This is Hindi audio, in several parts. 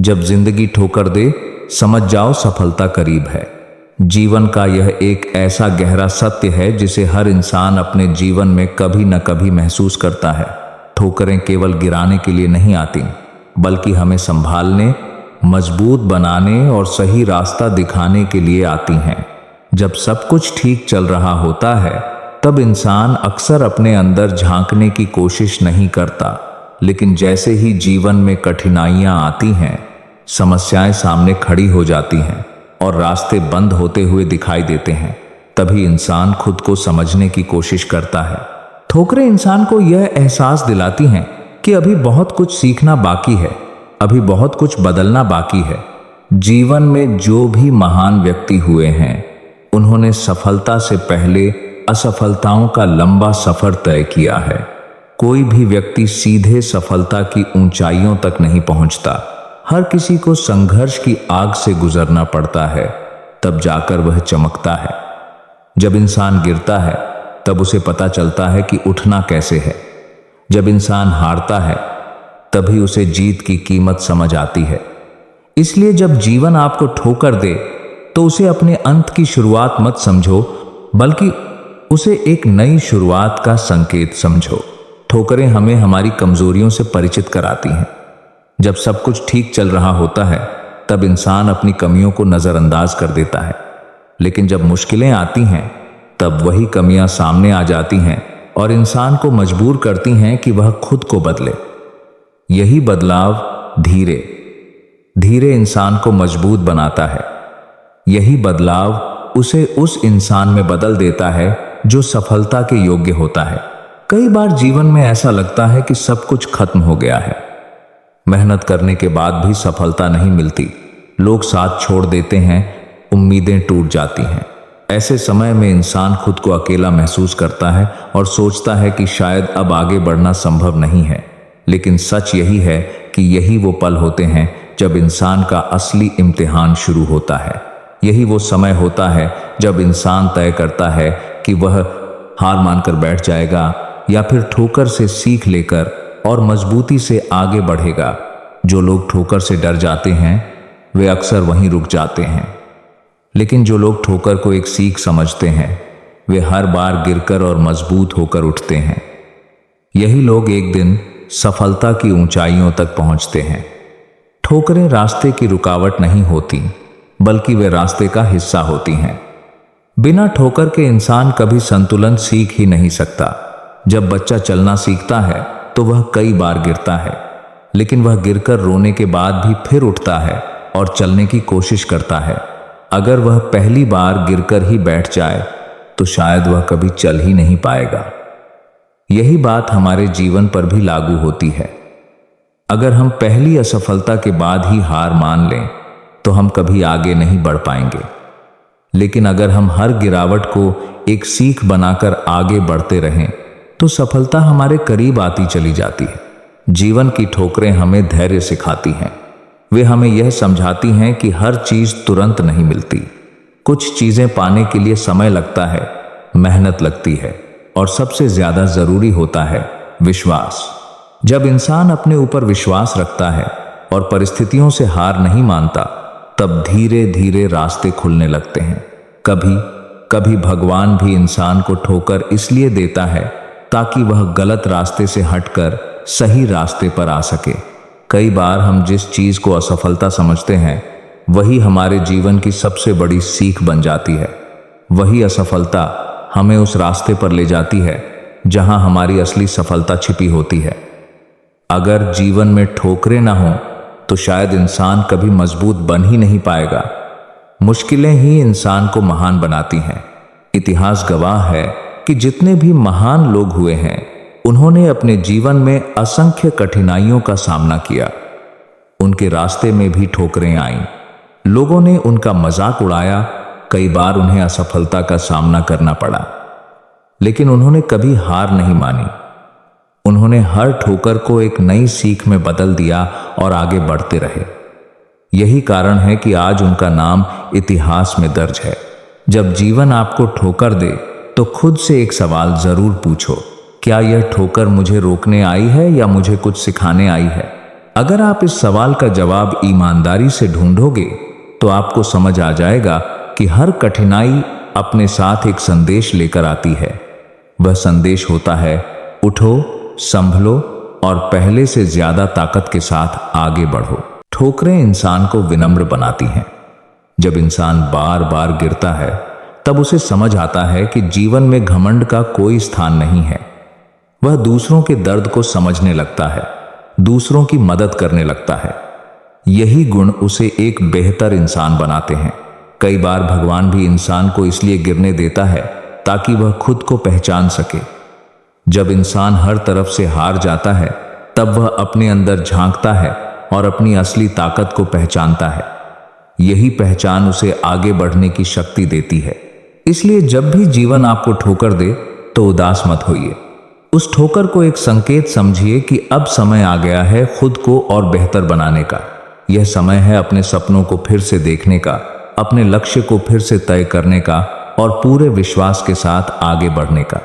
जब जिंदगी ठोकर दे, समझ जाओ सफलता करीब है। जीवन का यह एक ऐसा गहरा सत्य है जिसे हर इंसान अपने जीवन में कभी न कभी महसूस करता है। ठोकरें केवल गिराने के लिए नहीं आती, बल्कि हमें संभालने, मजबूत बनाने और सही रास्ता दिखाने के लिए आती हैं। जब सब कुछ ठीक चल रहा होता है, तब इंसान अक्सर अपने अंदर झांकने की कोशिश नहीं करता, लेकिन जैसे ही जीवन में कठिनाइयां आती हैं, समस्याएं सामने खड़ी हो जाती हैं और रास्ते बंद होते हुए दिखाई देते हैं, तभी इंसान खुद को समझने की कोशिश करता है। ठोकरें इंसान को यह एहसास दिलाती हैं कि अभी बहुत कुछ सीखना बाकी है, अभी बहुत कुछ बदलना बाकी है। जीवन में जो भी महान व्यक्ति हुए हैं, उन्होंने सफलता से पहले असफलताओं का लंबा सफर तय किया है। कोई भी व्यक्ति सीधे सफलता की ऊंचाइयों तक नहीं पहुंचता। हर किसी को संघर्ष की आग से गुजरना पड़ता है, तब जाकर वह चमकता है। जब इंसान गिरता है, तब उसे पता चलता है कि उठना कैसे है। जब इंसान हारता है, तभी उसे जीत की कीमत समझ आती है। इसलिए जब जीवन आपको ठोकर दे, तो उसे अपने अंत की शुरुआत मत समझो, बल्कि उसे एक नई शुरुआत का संकेत समझो। ठोकरें हमें हमारी कमजोरियों से परिचित कराती हैं। जब सब कुछ ठीक चल रहा होता है, तब इंसान अपनी कमियों को नजरअंदाज कर देता है, लेकिन जब मुश्किलें आती हैं, तब वही कमियां सामने आ जाती हैं और इंसान को मजबूर करती हैं कि वह खुद को बदले। यही बदलाव धीरे धीरे इंसान को मजबूत बनाता है। यही बदलाव उसे उस इंसान में बदल देता है जो सफलता के योग्य होता है। कई बार जीवन में ऐसा लगता है कि सब कुछ खत्म हो गया है। मेहनत करने के बाद भी सफलता नहीं मिलती। लोग साथ छोड़ देते हैं, उम्मीदें टूट जाती हैं। ऐसे समय में इंसान खुद को अकेला महसूस करता है और सोचता है कि शायद अब आगे बढ़ना संभव नहीं है। लेकिन सच यही है कि यही वो पल होते हैं जब इंसान का असली इम्तिहान शुरू होता है। यही वो समय होता है जब इंसान तय करता है कि वह हार मानकर बैठ जाएगा या फिर ठोकर से सीख लेकर और मजबूती से आगे बढ़ेगा। जो लोग ठोकर से डर जाते हैं, वे अक्सर वहीं रुक जाते हैं। लेकिन जो लोग ठोकर को एक सीख समझते हैं, वे हर बार गिरकर और मजबूत होकर उठते हैं। यही लोग एक दिन सफलता की ऊंचाइयों तक पहुंचते हैं। ठोकरें रास्ते की रुकावट नहीं होती, बल्कि वे रास्ते का हिस्सा होती हैं। बिना ठोकर के इंसान कभी संतुलन सीख ही नहीं सकता। जब बच्चा चलना सीखता है, तो वह कई बार गिरता है, लेकिन वह गिरकर रोने के बाद भी फिर उठता है और चलने की कोशिश करता है। अगर वह पहली बार गिरकर ही बैठ जाए, तो शायद वह कभी चल ही नहीं पाएगा। यही बात हमारे जीवन पर भी लागू होती है। अगर हम पहली असफलता के बाद ही हार मान लें, तो हम कभी आगे नहीं बढ़ पाएंगे। लेकिन अगर हम हर गिरावट को एक सीख बनाकर आगे बढ़ते रहें, तो सफलता हमारे करीब आती चली जाती है। जीवन की ठोकरें हमें धैर्य सिखाती हैं। वे हमें यह समझाती हैं कि हर चीज तुरंत नहीं मिलती। कुछ चीजें पाने के लिए समय लगता है, मेहनत लगती है, और सबसे ज्यादा जरूरी होता है विश्वास। जब इंसान अपने ऊपर विश्वास रखता है और परिस्थितियों से हार नहीं मानता, तब धीरे धीरे रास्ते खुलने लगते हैं। कभी कभी भगवान भी इंसान को ठोकर इसलिए देता है ताकि वह गलत रास्ते से हटकर सही रास्ते पर आ सके। कई बार हम जिस चीज को असफलता समझते हैं, वही हमारे जीवन की सबसे बड़ी सीख बन जाती है। वही असफलता हमें उस रास्ते पर ले जाती है जहां हमारी असली सफलता छिपी होती है। अगर जीवन में ठोकरें ना हो, तो शायद इंसान कभी मजबूत बन ही नहीं पाएगा। मुश्किलें ही इंसान को महान बनाती हैं। इतिहास गवाह है कि जितने भी महान लोग हुए हैं, उन्होंने अपने जीवन में असंख्य कठिनाइयों का सामना किया। उनके रास्ते में भी ठोकरें आईं। लोगों ने उनका मजाक उड़ाया, कई बार उन्हें असफलता का सामना करना पड़ा, लेकिन उन्होंने कभी हार नहीं मानी। उन्होंने हर ठोकर को एक नई सीख में बदल दिया और आगे बढ़ते रहे। यही कारण है कि आज उनका नाम इतिहास में दर्ज है। जब जीवन आपको ठोकर दे, तो खुद से एक सवाल जरूर पूछो, क्या यह ठोकर मुझे रोकने आई है या मुझे कुछ सिखाने आई है? अगर आप इस सवाल का जवाब ईमानदारी से ढूंढोगे तो आपको समझ आ जाएगा कि हर कठिनाई अपने साथ एक संदेश लेकर आती है। वह संदेश होता है, उठो, संभलो और पहले से ज्यादा ताकत के साथ आगे बढ़ो। ठोकरें इंसान को विनम्र बनाती हैं। जब इंसान बार बार गिरता है तब उसे समझ आता है कि जीवन में घमंड का कोई स्थान नहीं है। वह दूसरों के दर्द को समझने लगता है, दूसरों की मदद करने लगता है। यही गुण उसे एक बेहतर इंसान बनाते हैं। कई बार भगवान भी इंसान को इसलिए गिरने देता है ताकि वह खुद को पहचान सके। जब इंसान हर तरफ से हार जाता है तब वह अपने अंदर झांकता है और अपनी असली ताकत को पहचानता है। यही पहचान उसे आगे बढ़ने की शक्ति देती है। इसलिए जब भी जीवन आपको ठोकर दे तो उदास मत होइए। उस ठोकर को एक संकेत समझिए कि अब समय आ गया है खुद को और बेहतर बनाने का। यह समय है अपने सपनों को फिर से देखने का, अपने लक्ष्य को फिर से तय करने का और पूरे विश्वास के साथ आगे बढ़ने का।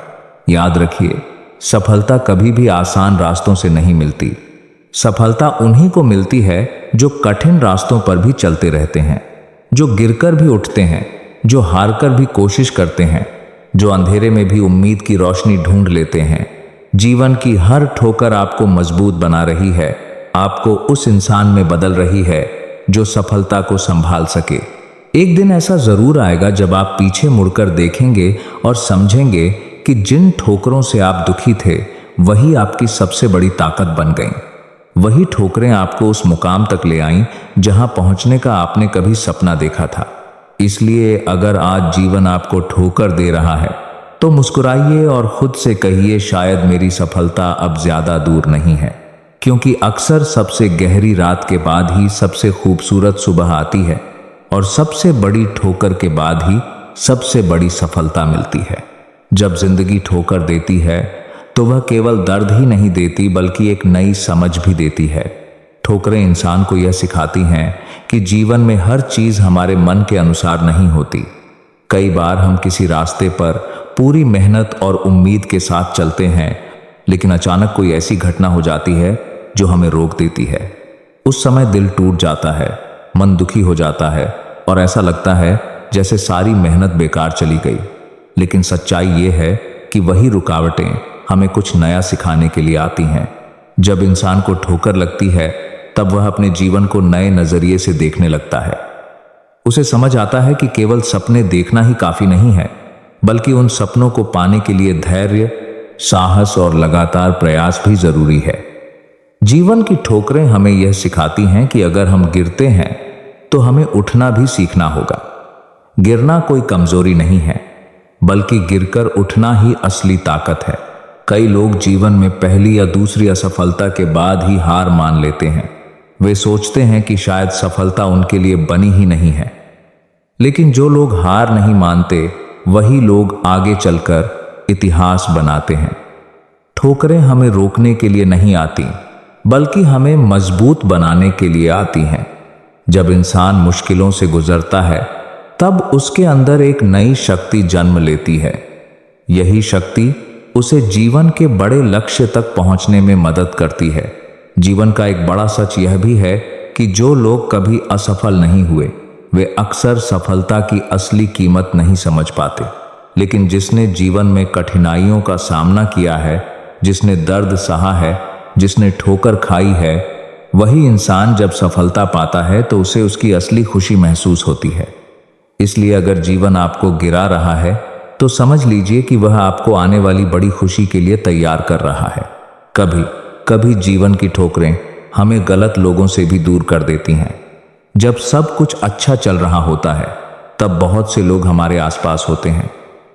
याद रखिए, सफलता कभी भी आसान रास्तों से नहीं मिलती। सफलता उन्हीं को मिलती है जो कठिन रास्तों पर भी चलते रहते हैं, जो गिरकर भी उठते हैं, जो हारकर भी कोशिश करते हैं, जो अंधेरे में भी उम्मीद की रोशनी ढूंढ लेते हैं। जीवन की हर ठोकर आपको मजबूत बना रही है, आपको उस इंसान में बदल रही है जो सफलता को संभाल सके। एक दिन ऐसा जरूर आएगा जब आप पीछे मुड़कर देखेंगे और समझेंगे कि जिन ठोकरों से आप दुखी थे वही आपकी सबसे बड़ी ताकत बन गईं। वही ठोकरें आपको उस मुकाम तक ले आईं जहां पहुंचने का आपने कभी सपना देखा था। इसलिए अगर आज जीवन आपको ठोकर दे रहा है तो मुस्कुराइए और खुद से कहिए, शायद मेरी सफलता अब ज्यादा दूर नहीं है। क्योंकि अक्सर सबसे गहरी रात के बाद ही सबसे खूबसूरत सुबह आती है और सबसे बड़ी ठोकर के बाद ही सबसे बड़ी सफलता मिलती है। जब जिंदगी ठोकर देती है तो वह केवल दर्द ही नहीं देती बल्कि एक नई समझ भी देती है। ठोकरें इंसान को यह सिखाती हैं कि जीवन में हर चीज हमारे मन के अनुसार नहीं होती। कई बार हम किसी रास्ते पर पूरी मेहनत और उम्मीद के साथ चलते हैं, लेकिन अचानक कोई ऐसी घटना हो जाती है जो हमें रोक देती है। उस समय दिल टूट जाता है, मन दुखी हो जाता है और ऐसा लगता है जैसे सारी मेहनत बेकार चली गई। लेकिन सच्चाई ये है कि वही रुकावटें हमें कुछ नया सिखाने के लिए आती हैं। जब इंसान को ठोकर लगती है तब वह अपने जीवन को नए नजरिए से देखने लगता है। उसे समझ आता है कि केवल सपने देखना ही काफी नहीं है, बल्कि उन सपनों को पाने के लिए धैर्य, साहस और लगातार प्रयास भी जरूरी है। जीवन की ठोकरें हमें यह सिखाती हैं कि अगर हम गिरते हैं तो हमें उठना भी सीखना होगा। गिरना कोई कमजोरी नहीं है, बल्कि गिरकर उठना ही असली ताकत है। कई लोग जीवन में पहली या दूसरी असफलता के बाद ही हार मान लेते हैं। वे सोचते हैं कि शायद सफलता उनके लिए बनी ही नहीं है। लेकिन जो लोग हार नहीं मानते वही लोग आगे चलकर इतिहास बनाते हैं। ठोकरें हमें रोकने के लिए नहीं आती, बल्कि हमें मजबूत बनाने के लिए आती हैं। जब इंसान मुश्किलों से गुजरता है तब उसके अंदर एक नई शक्ति जन्म लेती है। यही शक्ति उसे जीवन के बड़े लक्ष्य तक पहुंचने में मदद करती है। जीवन का एक बड़ा सच यह भी है कि जो लोग कभी असफल नहीं हुए वे अक्सर सफलता की असली कीमत नहीं समझ पाते। लेकिन जिसने जीवन में कठिनाइयों का सामना किया है, जिसने दर्द सहा है, जिसने ठोकर खाई है, वही इंसान जब सफलता पाता है तो उसे उसकी असली खुशी महसूस होती है। इसलिए अगर जीवन आपको गिरा रहा है तो समझ लीजिए कि वह आपको आने वाली बड़ी खुशी के लिए तैयार कर रहा है। कभी कभी जीवन की ठोकरें हमें गलत लोगों से भी दूर कर देती हैं। जब सब कुछ अच्छा चल रहा होता है तब बहुत से लोग हमारे आसपास होते हैं,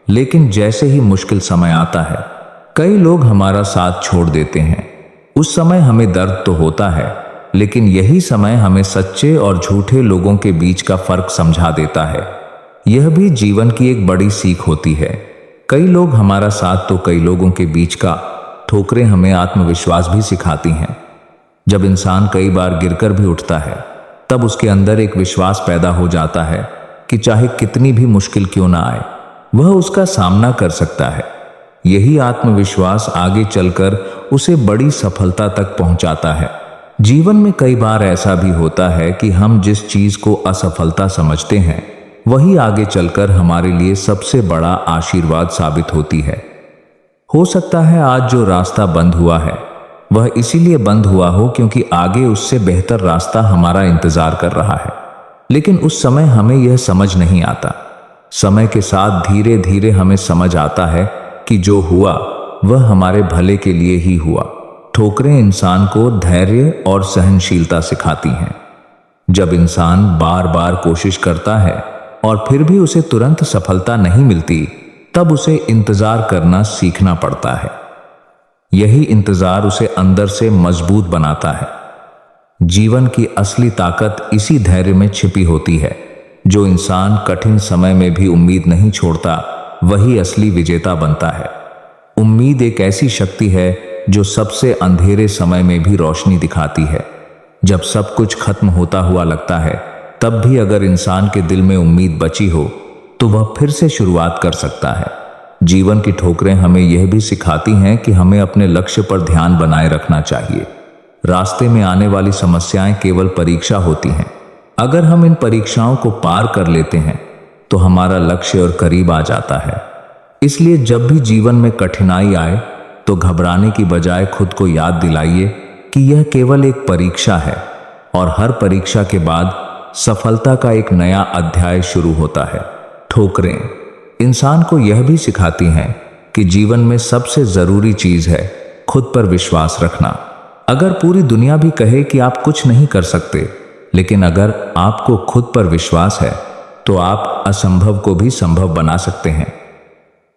लेकिन जैसे ही मुश्किल समय आता है कई लोग हमारा साथ छोड़ देते हैं। उस समय हमें दर्द तो होता है, लेकिन यही समय हमें सच्चे और झूठे लोगों के बीच का फर्क समझा देता है। यह भी जीवन की एक बड़ी सीख होती है। कई लोग हमारा साथ तो कई लोगों के बीच का ठोकरें हमें आत्मविश्वास भी सिखाती हैं। जब इंसान कई बार गिरकर भी उठता है तब उसके अंदर एक विश्वास पैदा हो जाता है कि चाहे कितनी भी मुश्किल क्यों ना आए वह उसका सामना कर सकता है। यही आत्मविश्वास आगे चलकर उसे बड़ी सफलता तक पहुंचाता है। जीवन में कई बार ऐसा भी होता है कि हम जिस चीज को असफलता समझते हैं वही आगे चलकर हमारे लिए सबसे बड़ा आशीर्वाद साबित होती है। हो सकता है आज जो रास्ता बंद हुआ है वह इसीलिए बंद हुआ हो क्योंकि आगे उससे बेहतर रास्ता हमारा इंतजार कर रहा है, लेकिन उस समय हमें यह समझ नहीं आता। समय के साथ धीरे धीरे हमें समझ आता है कि जो हुआ वह हमारे भले के लिए ही हुआ। ठोकरें इंसान को धैर्य और सहनशीलता सिखाती हैं। जब इंसान बार बार कोशिश करता है और फिर भी उसे तुरंत सफलता नहीं मिलती, तब उसे इंतजार करना सीखना पड़ता है। यही इंतजार उसे अंदर से मजबूत बनाता है। जीवन की असली ताकत इसी धैर्य में छिपी होती है। जो इंसान कठिन समय में भी उम्मीद नहीं छोड़ता, वही असली विजेता बनता है। उम्मीद एक ऐसी शक्ति है जो सबसे अंधेरे समय में भी रोशनी दिखाती है। जब सब कुछ खत्म होता हुआ लगता है, तब भी अगर इंसान के दिल में उम्मीद बची हो तो वह फिर से शुरुआत कर सकता है। जीवन की ठोकरें हमें यह भी सिखाती हैं कि हमें अपने लक्ष्य पर ध्यान बनाए रखना चाहिए। रास्ते में आने वाली समस्याएं केवल परीक्षा होती हैं। अगर हम इन परीक्षाओं को पार कर लेते हैं तो हमारा लक्ष्य और करीब आ जाता है। इसलिए जब भी जीवन में कठिनाई आए तो घबराने की बजाय खुद को याद दिलाइए कि यह केवल एक परीक्षा है और हर परीक्षा के बाद सफलता का एक नया अध्याय शुरू होता है। ठोकरें इंसान को यह भी सिखाती हैं कि जीवन में सबसे जरूरी चीज है खुद पर विश्वास रखना। अगर पूरी दुनिया भी कहे कि आप कुछ नहीं कर सकते, लेकिन अगर आपको खुद पर विश्वास है तो आप असंभव को भी संभव बना सकते हैं।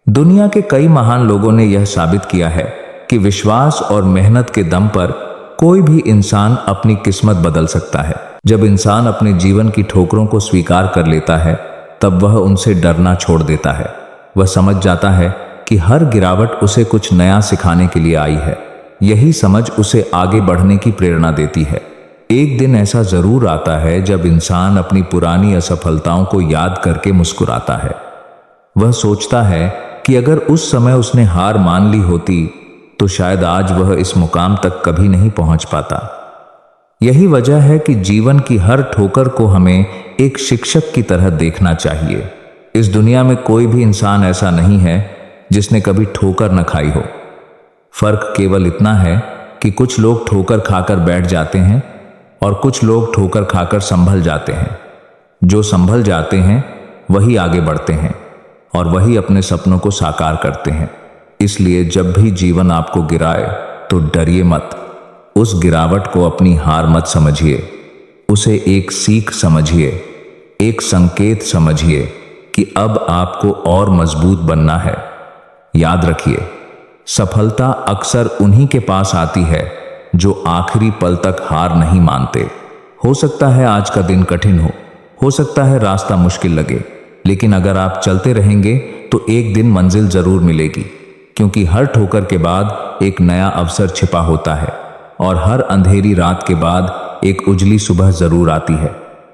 दुनिया के कई महान लोगों ने यह साबित किया है कि विश्वास और मेहनत के दम पर कोई भी इंसान अपनी किस्मत बदल सकता है। जब इंसान अपने जीवन की ठोकरों को स्वीकार कर लेता है, तब वह उनसे डरना छोड़ देता है। वह समझ जाता है कि हर गिरावट उसे कुछ नया सिखाने के लिए आई है। यही समझ उसे आगे बढ़ने की प्रेरणा देती है। एक दिन ऐसा जरूर आता है जब इंसान अपनी पुरानी असफलताओं को याद करके मुस्कुराता है। वह सोचता है कि अगर उस समय उसने हार मान ली होती तो शायद आज वह इस मुकाम तक कभी नहीं पहुंच पाता। यही वजह है कि जीवन की हर ठोकर को हमें एक शिक्षक की तरह देखना चाहिए। इस दुनिया में कोई भी इंसान ऐसा नहीं है जिसने कभी ठोकर न खाई हो। फर्क केवल इतना है कि कुछ लोग ठोकर खाकर बैठ जाते हैं और कुछ लोग ठोकर खाकर संभल जाते हैं। जो संभल जाते हैं वही आगे बढ़ते हैं और वही अपने सपनों को साकार करते हैं। इसलिए जब भी जीवन आपको गिराए तो डरिए मत। उस गिरावट को अपनी हार मत समझिए, उसे एक सीख समझिए, एक संकेत समझिए कि अब आपको और मजबूत बनना है। याद रखिए, सफलता अक्सर उन्हीं के पास आती है जो आखिरी पल तक हार नहीं मानते। हो सकता है आज का दिन कठिन हो सकता है रास्ता मुश्किल लगे, लेकिन अगर आप चलते रहेंगे तो एक दिन मंजिल जरूर मिलेगी, क्योंकि हर ठोकर के बाद एक नया अवसर छिपा होता है और हर अंधेरी रात के बाद एक उजली सुबह जरूर आती है।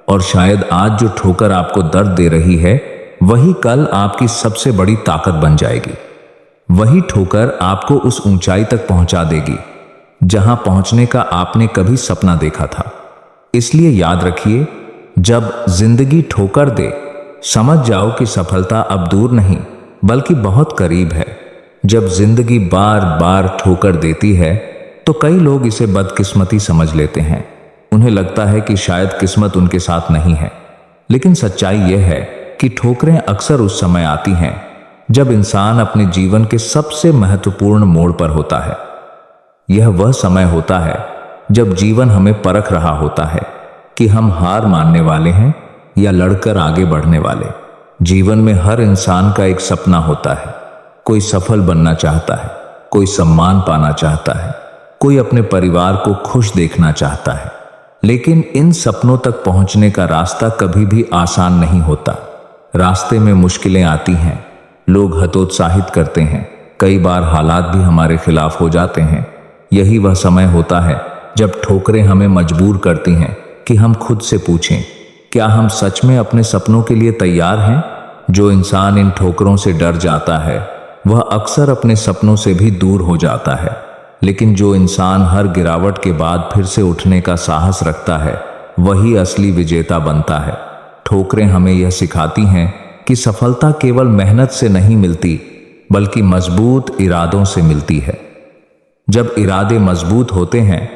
और शायद आज जो ठोकर आपको दर्द दे रही है वही कल आपकी सबसे बड़ी ताकत बन जाएगी। वही ठोकर आपको उस ऊंचाई तक पहुंचा देगी जहां पहुंचने का आपने कभी सपना देखा था। इसलिए याद रखिए, जब जिंदगी ठोकर दे समझ जाओ कि सफलता अब दूर नहीं बल्कि बहुत करीब है। जब जिंदगी बार बार ठोकर देती है तो कई लोग इसे बदकिस्मती समझ लेते हैं। उन्हें लगता है कि शायद किस्मत उनके साथ नहीं है, लेकिन सच्चाई यह है कि ठोकरें अक्सर उस समय आती हैं जब इंसान अपने जीवन के सबसे महत्वपूर्ण मोड़ पर होता है। यह वह समय होता है जब जीवन हमें परख रहा होता है कि हम हार मानने वाले हैं या लड़कर आगे बढ़ने वाले। जीवन में हर इंसान का एक सपना होता है। कोई सफल बनना चाहता है, कोई सम्मान पाना चाहता है, कोई अपने परिवार को खुश देखना चाहता है। लेकिन इन सपनों तक पहुंचने का रास्ता कभी भी आसान नहीं होता। रास्ते में मुश्किलें आती हैं, लोग हतोत्साहित करते हैं, कई बार हालात भी हमारे खिलाफ हो जाते हैं। यही वह समय होता है जब ठोकरें हमें मजबूर करती हैं कि हम खुद से पूछें, क्या हम सच में अपने सपनों के लिए तैयार हैं? जो इंसान इन ठोकरों से डर जाता है वह अक्सर अपने सपनों से भी दूर हो जाता है। लेकिन जो इंसान हर गिरावट के बाद फिर से उठने का साहस रखता है वही असली विजेता बनता है। ठोकरें हमें यह सिखाती हैं कि सफलता केवल मेहनत से नहीं मिलती बल्कि मजबूत इरादों से मिलती है। जब इरादे मजबूत होते हैं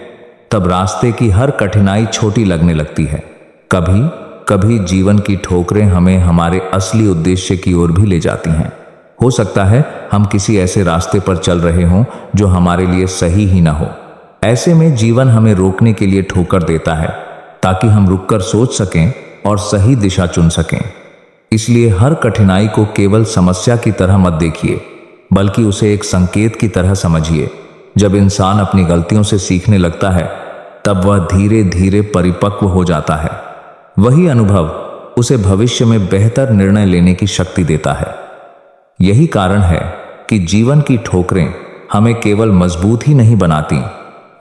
तब रास्ते की हर कठिनाई छोटी लगने लगती है। कभी कभी जीवन की ठोकरें हमें हमारे असली उद्देश्य की ओर भी ले जाती हैं। हो सकता है हम किसी ऐसे रास्ते पर चल रहे हों जो हमारे लिए सही ही ना हो। ऐसे में जीवन हमें रोकने के लिए ठोकर देता है ताकि हम रुककर सोच सकें और सही दिशा चुन सकें। इसलिए हर कठिनाई को केवल समस्या की तरह मत देखिए बल्कि उसे एक संकेत की तरह समझिए। जब इंसान अपनी गलतियों से सीखने लगता है तब वह धीरे धीरे परिपक्व हो जाता है। वही अनुभव उसे भविष्य में बेहतर निर्णय लेने की शक्ति देता है। यही कारण है कि जीवन की ठोकरें हमें केवल मजबूत ही नहीं बनाती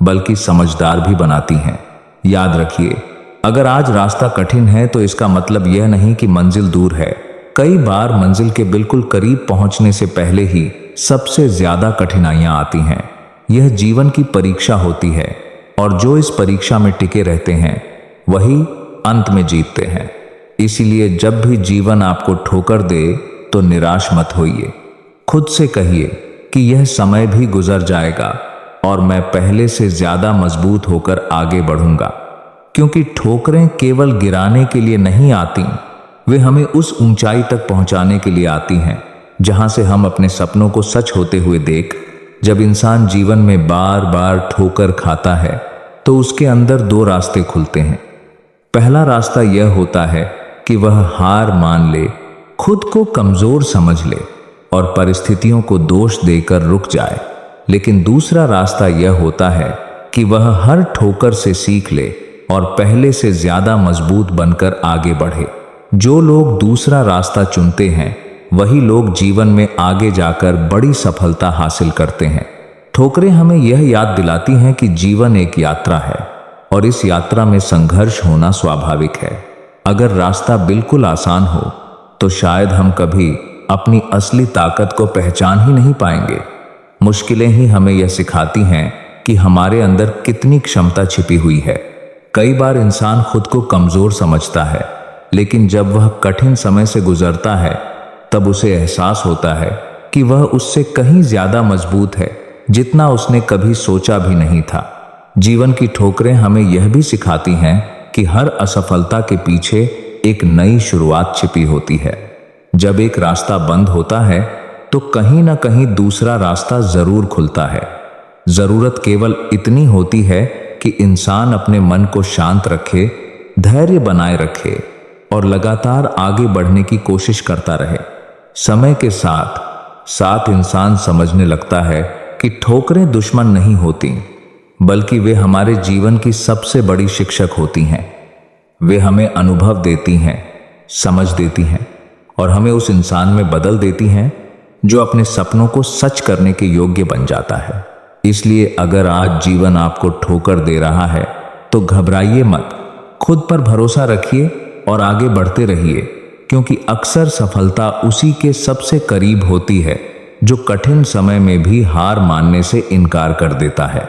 बल्कि समझदार भी बनाती हैं। याद रखिए, अगर आज रास्ता कठिन है तो इसका मतलब यह नहीं कि मंजिल दूर है। कई बार मंजिल के बिल्कुल करीब पहुंचने से पहले ही सबसे ज्यादा कठिनाइयां आती हैं। यह जीवन की परीक्षा होती है और जो इस परीक्षा में टिके रहते हैं वही अंत में जीतते हैं। इसीलिए जब भी जीवन आपको ठोकर दे तो निराश मत होइए। खुद से कहिए कि यह समय भी गुजर जाएगा और मैं पहले से ज्यादा मजबूत होकर आगे बढ़ूंगा। क्योंकि ठोकरें केवल गिराने के लिए नहीं आती, वे हमें उस ऊंचाई तक पहुंचाने के लिए आती हैं जहां से हम अपने सपनों को सच होते हुए देख। जब इंसान जीवन में बार बार ठोकर खाता है तो उसके अंदर दो रास्ते खुलते हैं। पहला रास्ता यह होता है कि वह हार मान ले, खुद को कमजोर समझ ले और परिस्थितियों को दोष देकर रुक जाए। लेकिन दूसरा रास्ता यह होता है कि वह हर ठोकर से सीख ले और पहले से ज्यादा मजबूत बनकर आगे बढ़े। जो लोग दूसरा रास्ता चुनते हैं वही लोग जीवन में आगे जाकर बड़ी सफलता हासिल करते हैं। ठोकरें हमें यह याद दिलाती हैं कि जीवन एक यात्रा है और इस यात्रा में संघर्ष होना स्वाभाविक है। अगर रास्ता बिल्कुल आसान हो तो शायद हम कभी अपनी असली ताकत को पहचान ही नहीं पाएंगे। मुश्किलें ही हमें यह सिखाती हैं कि हमारे अंदर कितनी क्षमता छिपी हुई है। कई बार इंसान खुद को कमजोर समझता है, लेकिन जब वह कठिन समय से गुजरता है तब उसे एहसास होता है कि वह उससे कहीं ज्यादा मजबूत है जितना उसने कभी सोचा भी नहीं था। जीवन की ठोकरें हमें यह भी सिखाती हैं कि हर असफलता के पीछे एक नई शुरुआत छिपी होती है। जब एक रास्ता बंद होता है तो कहीं ना कहीं दूसरा रास्ता जरूर खुलता है। जरूरत केवल इतनी होती है कि इंसान अपने मन को शांत रखे, धैर्य बनाए रखे और लगातार आगे बढ़ने की कोशिश करता रहे। समय के साथ साथ इंसान समझने लगता है कि ठोकरें दुश्मन नहीं होती बल्कि वे हमारे जीवन की सबसे बड़ी शिक्षक होती हैं। वे हमें अनुभव देती हैं, समझ देती हैं और हमें उस इंसान में बदल देती हैं जो अपने सपनों को सच करने के योग्य बन जाता है। इसलिए अगर आज जीवन आपको ठोकर दे रहा है तो घबराइए मत, खुद पर भरोसा रखिए और आगे बढ़ते रहिए, क्योंकि अक्सर सफलता उसी के सबसे करीब होती है जो कठिन समय में भी हार मानने से इनकार कर देता है।